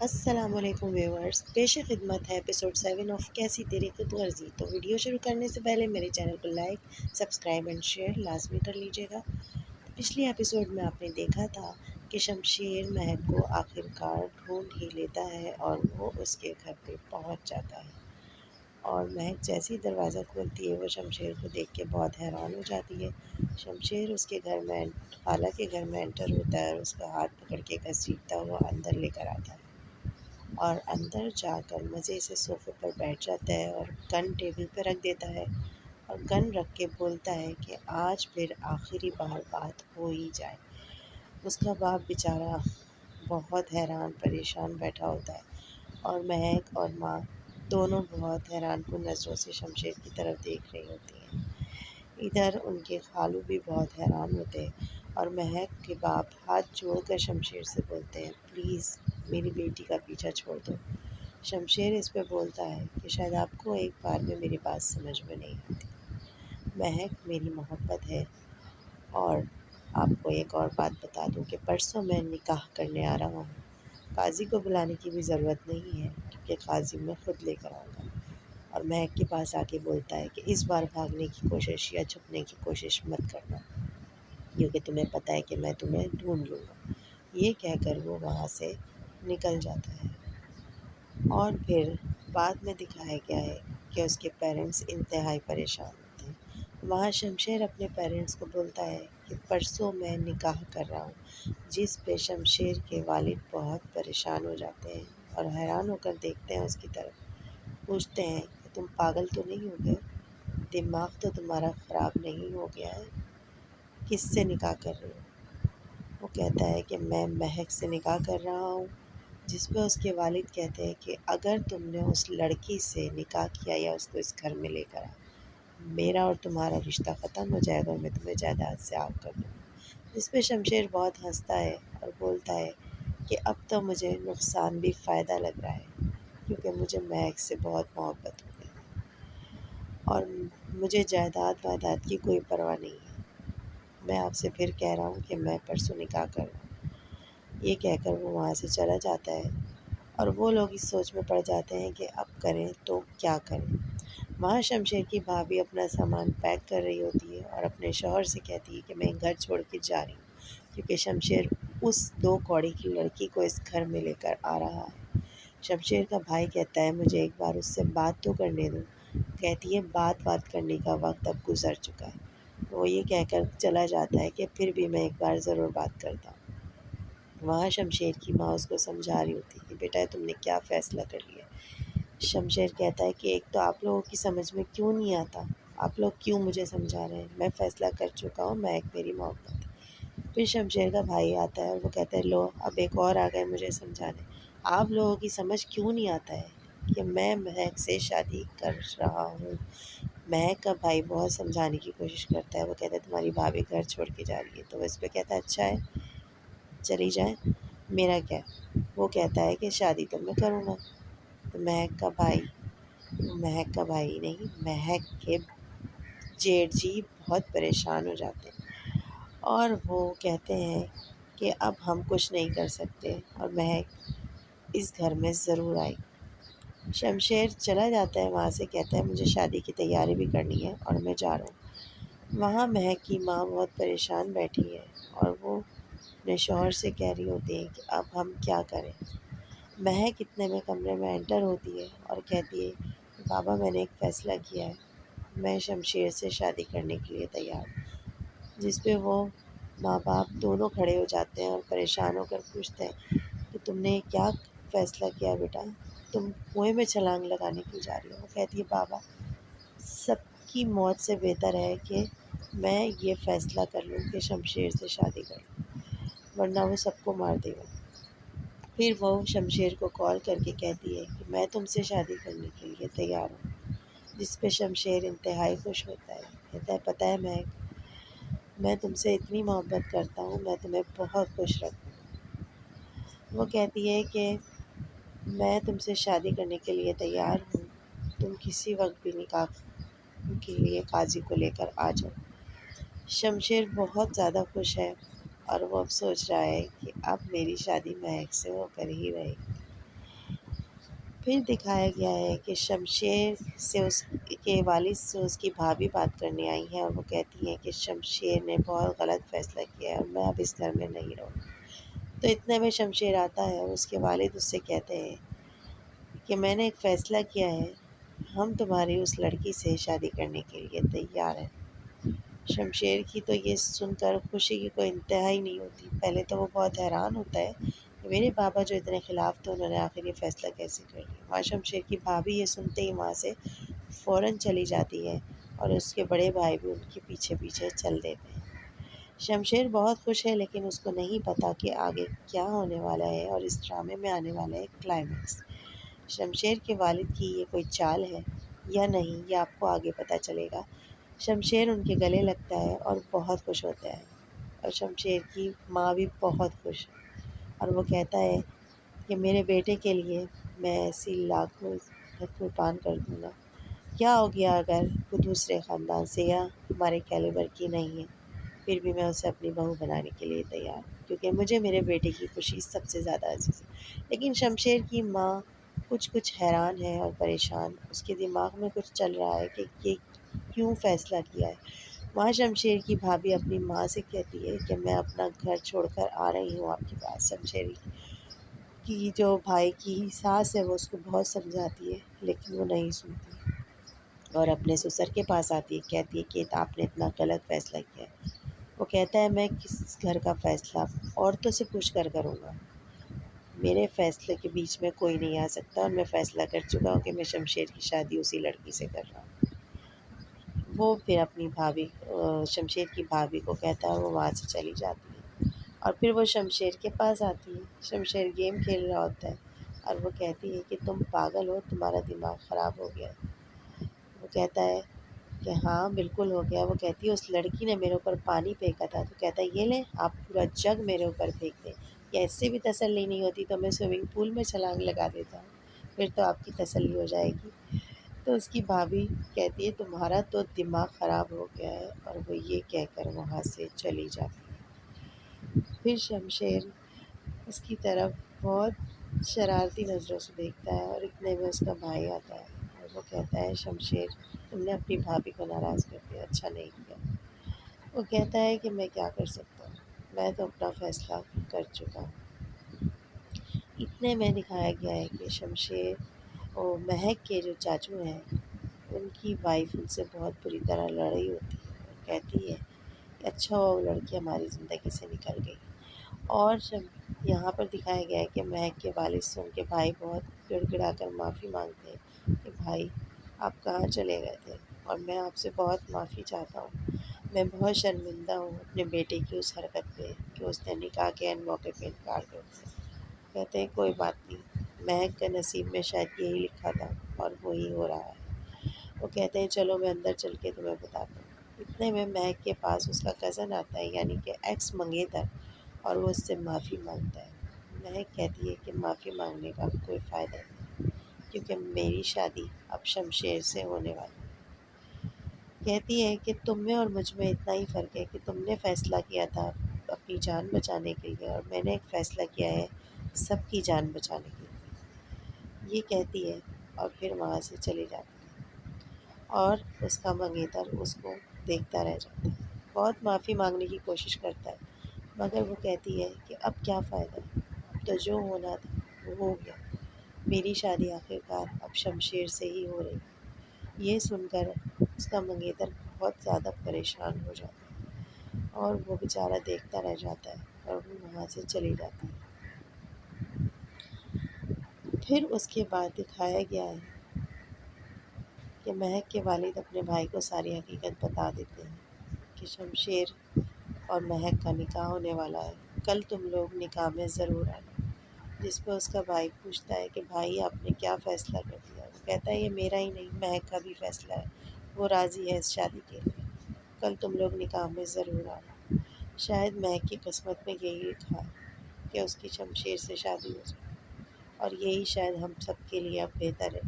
السلام علیکم ویورز، پیش خدمت ہے ایپیسوڈ 7 آف کیسی تیری خود غرضی۔ تو ویڈیو شروع کرنے سے پہلے میرے چینل کو لائک، سبسکرائب اینڈ شیئر لازمی کر لیجیے گا۔ پچھلی ایپیسوڈ میں آپ نے دیکھا تھا کہ شمشیر مہک کو آخر کار ڈھونڈ ہی لیتا ہے اور وہ اس کے گھر پہ پہنچ جاتا ہے، اور مہک جیسے ہی دروازہ کھولتی ہے وہ شمشیر کو دیکھ کے بہت حیران ہو جاتی ہے۔ شمشیر اس کے گھر میں خالہ کے گھر میں انٹر ہوتا ہے اور اس کا ہاتھ پکڑ کے گھسیٹتا ہوا اندر لے کر آتا ہے، اور اندر جا کر مزے سے صوفے پر بیٹھ جاتا ہے اور گن ٹیبل پہ رکھ دیتا ہے، اور گن رکھ کے بولتا ہے کہ آج پھر آخری بار بات ہو ہی جائے۔ اس کا باپ بیچارہ بہت حیران پریشان بیٹھا ہوتا ہے، اور مہک اور ماں دونوں بہت حیران کن نظروں سے شمشیر کی طرف دیکھ رہی ہوتی ہیں۔ ادھر ان کے خالو بھی بہت حیران ہوتے ہیں، اور مہک کے باپ ہاتھ جوڑ کر شمشیر سے بولتے ہیں، پلیز میری بیٹی کا پیچھا چھوڑ دو۔ شمشیر اس پہ بولتا ہے کہ شاید آپ کو ایک بار میں میری بات سمجھ میں نہیں آتی۔ مہک میری محبت ہے، اور آپ کو ایک اور بات بتا دوں کہ پرسوں میں نکاح کرنے آ رہا ہوں۔ قاضی کو بلانے کی بھی ضرورت نہیں ہے کیونکہ قاضی میں خود لے کر آؤں گا۔ اور مہک کے پاس آ کے بولتا ہے کہ اس بار بھاگنے کی کوشش یا چھپنے کی کوشش مت کرنا، کیونکہ تمہیں پتہ ہے کہ میں تمہیں ڈھونڈ لوں گا۔ یہ کہہ کر وہ وہاں سے نکل جاتا ہے، اور پھر بعد میں دکھایا گیا ہے کہ اس کے پیرنٹس انتہائی پریشان ہوتے ہیں۔ وہاں شمشیر اپنے پیرنٹس کو بولتا ہے کہ پرسوں میں نکاح کر رہا ہوں، جس پہ شمشیر کے والد بہت پریشان ہو جاتے ہیں اور حیران ہو کر دیکھتے ہیں اس کی طرف۔ پوچھتے ہیں کہ تم پاگل تو نہیں ہو گئے؟ دماغ تو تمہارا خراب نہیں ہو گیا ہے؟ کس سے نکاح کر رہے ہو؟ وہ کہتا ہے کہ میں مہک سے نکاح کر رہا ہوں، جس پہ اس کے والد کہتے ہیں کہ اگر تم نے اس لڑکی سے نکاح کیا یا اس کو اس گھر میں لے کر آیا، میرا اور تمہارا رشتہ ختم ہو جائے گا اور میں تمہیں جائیداد سے آگ کر دوں گا۔ جس پہ شمشیر بہت ہنستا ہے اور بولتا ہے کہ اب تو مجھے نقصان بھی فائدہ لگ رہا ہے، کیونکہ مجھے مہک سے بہت محبت ہو گئی، اور مجھے جائیداد وائداد کی کوئی پرواہ نہیں ہے۔ میں آپ سے پھر کہہ رہا ہوں کہ میں پرسوں نکاح کر رہا ہوں۔ یہ کہہ کر وہ وہاں سے چلا جاتا ہے، اور وہ لوگ اس سوچ میں پڑ جاتے ہیں کہ اب کریں تو کیا کریں۔ وہاں شمشیر کی بھابھی اپنا سامان پیک کر رہی ہوتی ہے اور اپنے شوہر سے کہتی ہے کہ میں گھر چھوڑ کے جا رہی ہوں، کیونکہ شمشیر اس 2 کوڑی کی لڑکی کو اس گھر میں لے کر آ رہا ہے۔ شمشیر کا بھائی کہتا ہے مجھے ایک بار اس سے بات تو کرنے دو۔ کہتی ہے بات کرنے کا وقت اب گزر چکا ہے۔ وہ یہ کہہ کر چلا جاتا ہے کہ پھر بھی میں ایک بار ضرور بات کرتا ہوں۔ وہاں شمشیر کی ماں اس کو سمجھا رہی ہوتی کہ بیٹا تم نے کیا فیصلہ کر لیا۔ شمشیر کہتا ہے کہ ایک تو آپ لوگوں کی سمجھ میں کیوں نہیں آتا، آپ لوگ کیوں مجھے سمجھا رہے ہیں، میں فیصلہ کر چکا ہوں، میں ایک میری محبت ہے۔ پھر شمشیر کا بھائی آتا ہے اور وہ کہتا ہے لو اب ایک اور آ گئے مجھے سمجھانے، آپ لوگوں کی سمجھ کیوں نہیں آتا ہے کہ میں مہک سے شادی کر رہا ہوں۔ مہک کا بھائی بہت سمجھانے کی کوشش کرتا ہے، وہ کہتا ہے تمہاری بھابھی گھر چھوڑ کے جا رہی ہے، تو وہ اس پہ کہتا ہے اچھا ہے چلی جائیں، میرا کیا۔ وہ کہتا ہے کہ شادی تو میں کروں گا۔ تو مہک کا بھائی نہیں، مہک کے جیٹ جی بہت پریشان ہو جاتے ہیں، اور وہ کہتے ہیں کہ اب ہم کچھ نہیں کر سکتے، اور مہک اس گھر میں ضرور آئے گی۔ شمشیر چلا جاتا ہے وہاں سے، کہتا ہے مجھے شادی کی تیاری بھی کرنی ہے اور میں جا رہا ہوں۔ وہاں مہک کی ماں بہت پریشان بیٹھی ہے، اور وہ اپنے شوہر سے کہہ رہی ہوتی ہے کہ اب ہم کیا کریں۔ مہک اتنے میں کمرے میں انٹر ہوتی ہے اور کہتی ہے کہ بابا میں نے ایک فیصلہ کیا ہے، میں شمشیر سے شادی کرنے کے لیے تیار ہوں۔ جس پہ وہ ماں باپ دونوں کھڑے ہو جاتے ہیں اور پریشان ہو کر پوچھتے ہیں کہ تم نے کیا فیصلہ کیا بیٹا، تم کنویں میں چھلانگ لگانے کیوں جا رہی ہو۔ وہ کہتی ہے بابا سب کی موت سے بہتر ہے کہ میں یہ فیصلہ کر لوں کہ شمشیر سے شادی کر لوں، ورنہ وہ سب کو مار دے گا۔ پھر وہ شمشیر کو کال کر کے کہتی ہے کہ میں تم سے شادی کرنے کے لیے تیار ہوں، جس پہ شمشیر انتہائی خوش ہوتا ہے، کہتا ہے پتہ ہے میں تم سے اتنی محبت کرتا ہوں، میں تمہیں بہت خوش رکھوں گا۔ وہ کہتی ہے کہ میں تم سے شادی کرنے کے لیے تیار ہوں، تم کسی وقت بھی نکاح کے لیے قاضی کو لے کر آ جاؤ۔ شمشیر بہت زیادہ خوش ہے، اور وہ اب سوچ رہا ہے کہ اب میری شادی مہک سے ہو کر ہی رہے گی۔ پھر دکھایا گیا ہے کہ شمشیر سے اس کے والد سے اس کی بھابھی بات کرنے آئی ہیں اور وہ کہتی ہیں کہ شمشیر نے بہت غلط فیصلہ کیا ہے اور میں اب اس گھر میں نہیں رہوں۔ تو اتنے میں شمشیر آتا ہے اور اس کے والد اس سے کہتے ہیں کہ میں نے ایک فیصلہ کیا ہے، ہم تمہاری اس لڑکی سے شادی کرنے کے لیے تیار ہیں۔ شمشیر کی تو یہ سن کر خوشی کی کوئی انتہا ہی نہیں ہوتی۔ پہلے تو وہ بہت حیران ہوتا ہے کہ میرے بابا جو اتنے خلاف تھے انہوں نے آخر یہ فیصلہ کیسے کر لیا۔ وہاں شمشیر کی بھابھی یہ سنتے ہی وہاں سے فوراً چلی جاتی ہے اور اس کے بڑے بھائی بھی ان کے پیچھے پیچھے چل دیتے ہیں۔ شمشیر بہت خوش ہے لیکن اس کو نہیں پتا کہ آگے کیا ہونے والا ہے اور اس ڈرامے میں آنے والا ہے کلائمیکس۔ شمشیر کے والد کی یہ کوئی چال ہے یا نہیں، یہ آپ کو آگے پتہ چلے گا۔ شمشیر ان کے گلے لگتا ہے اور بہت خوش ہوتا ہے اور شمشیر کی ماں بھی بہت خوش ہے اور وہ کہتا ہے کہ میرے بیٹے کے لیے میں ایسی لاکھوں قربان کر دوں گا۔ کیا ہو گیا اگر وہ دوسرے خاندان سے یا ہمارے کیلیبر کی نہیں ہے، پھر بھی میں اسے اپنی بہو بنانے کے لیے تیار ہوں کیونکہ مجھے میرے بیٹے کی خوشی سب سے زیادہ عزیز ہے۔ لیکن شمشیر کی ماں کچھ حیران ہے اور پریشان، اس کے دماغ میں کچھ چل رہا ہے کہ یہ کیوں فیصلہ کیا ہے۔ وہاں شمشیر کی بھابھی اپنی ماں سے کہتی ہے کہ میں اپنا گھر چھوڑ کر آ رہی ہوں آپ کے پاس۔ شمشیر کی جو بھائی کی ساس ہے وہ اس کو بہت سمجھاتی ہے لیکن وہ نہیں سنتی اور اپنے سسر کے پاس آتی ہے، کہتی ہے کہ آپ نے اتنا غلط فیصلہ کیا ہے۔ وہ کہتا ہے میں کس گھر کا فیصلہ عورتوں سے پوچھ کر کروں گا، میرے فیصلے کے بیچ میں کوئی نہیں آ سکتا اور میں فیصلہ کر چکا ہوں کہ میں شمشیر کی شادی اسی لڑکی سے کر رہا ہوں۔ وہ پھر اپنی بھابھی شمشیر کی بھابھی کو کہتا ہے، وہ وہاں سے چلی جاتی ہے اور پھر وہ شمشیر کے پاس آتی ہے۔ شمشیر گیم کھیل رہا ہوتا ہے اور وہ کہتی ہے کہ تم پاگل ہو، تمہارا دماغ خراب ہو گیا ہے۔ وہ کہتا ہے کہ ہاں بالکل ہو گیا۔ وہ کہتی ہے اس لڑکی نے میرے اوپر پانی پھینکا تھا، تو کہتا ہے یہ لیں آپ پورا جگ میرے اوپر پھینک دیں، یا اس سے بھی تسلی نہیں ہوتی تو میں سوئمنگ پول میں چھلانگ لگا دیتا ہوں، پھر تو آپ کی تسلی ہو جائے گی۔ تو اس کی بھابھی کہتی ہے تمہارا تو دماغ خراب ہو گیا ہے، اور وہ یہ کہہ کر وہاں سے چلی جاتی ہے۔ پھر شمشیر اس کی طرف بہت شرارتی نظروں سے دیکھتا ہے اور اتنے میں اس کا بھائی آتا ہے اور وہ کہتا ہے شمشیر تم نے اپنی بھابھی کو ناراض کر دیا، اچھا نہیں کیا۔ وہ کہتا ہے کہ میں کیا کر سکتا ہوں، میں تو اپنا فیصلہ کر چکا ہوں۔ اتنے میں دکھایا گیا ہے کہ شمشیر اور مہک کے جو چاچو ہیں ان کی وائف ان سے بہت بری طرح لڑ رہی ہوتی ہے اور کہتی ہے کہ اچھا ہوا وہ لڑکی ہماری زندگی سے نکل گئی۔ اور جب یہاں پر دکھایا گیا ہے کہ مہک کے والد سے ان کے بھائی بہت گڑ گڑا کر معافی مانگتے ہیں کہ بھائی آپ کہاں چلے گئے تھے اور میں آپ سے بہت معافی چاہتا ہوں، میں بہت شرمندہ ہوں اپنے بیٹے کی اس حرکت پہ کہ اس نے نکاح کے عین موقع پہ انکار کر دیا۔ کہتے ہیں کوئی بات نہیں، مہک کا نصیب میں شاید یہی لکھا تھا اور وہی ہو رہا ہے۔ وہ کہتے ہیں چلو میں اندر چل کے تمہیں بتاتا ہوں۔ اتنے میں مہک کے پاس اس کا کزن آتا ہے یعنی کہ ایکس منگیتر، اور وہ اس سے معافی مانگتا ہے۔ مہک کہتی ہے کہ معافی مانگنے کا کوئی فائدہ نہیں کیونکہ میری شادی اب شمشیر سے ہونے والی ہے۔ کہتی ہے کہ تم میں اور مجھ میں اتنا ہی فرق ہے کہ تم نے فیصلہ کیا تھا اپنی جان بچانے کے لیے اور میں نے ایک فیصلہ کیا ہے سب کی جان بچانے کے لیے، یہ کہتی ہے اور پھر وہاں سے چلی جاتی ہے اور اس کا منگیتر اس کو دیکھتا رہ جاتا ہے۔ بہت معافی مانگنے کی کوشش کرتا ہے مگر وہ کہتی ہے کہ اب کیا فائدہ ہے، اب تو جو ہونا تھا وہ ہو گیا، میری شادی آخرکار اب شمشیر سے ہی ہو رہی ہے۔ یہ سن کر اس کا منگیتر بہت زیادہ پریشان ہو جاتا ہے اور وہ بیچارہ دیکھتا رہ جاتا ہے اور وہ وہاں سے چلی جاتی ہے۔ پھر اس کے بعد دکھایا گیا ہے کہ مہک کے والد اپنے بھائی کو ساری حقیقت بتا دیتے ہیں کہ شمشیر اور مہک کا نکاح ہونے والا ہے، کل تم لوگ نکاح میں ضرور آنا۔ جس پہ اس کا بھائی پوچھتا ہے کہ بھائی آپ نے کیا فیصلہ کر دیا؟ وہ کہتا ہے یہ میرا ہی نہیں مہک کا بھی فیصلہ ہے، وہ راضی ہے اس شادی کے لیے، کل تم لوگ نکاح میں ضرور آنا۔ شاید مہک کی قسمت میں یہی لکھا ہے کہ اس کی شمشیر سے شادی ہو جائے، اور یہی شاید ہم سب کے لیے اب بہتر ہے،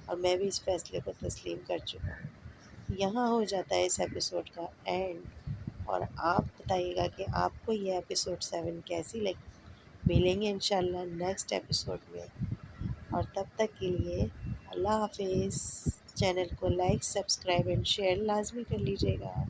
اور میں بھی اس فیصلے کو تسلیم کر چکا ہوں۔ یہاں ہو جاتا ہے اس ایپیسوڈ کا اینڈ، اور آپ بتائیے گا کہ آپ کو یہ ایپیسوڈ 7 کیسی لگی۔ ملیں گے انشاءاللہ نیکسٹ ایپیسوڈ میں۔ اور تب تک کے لیے اللہ حافظ۔ چینل کو لائک، سبسکرائب اینڈ شیئر لازمی کر لیجیے گا۔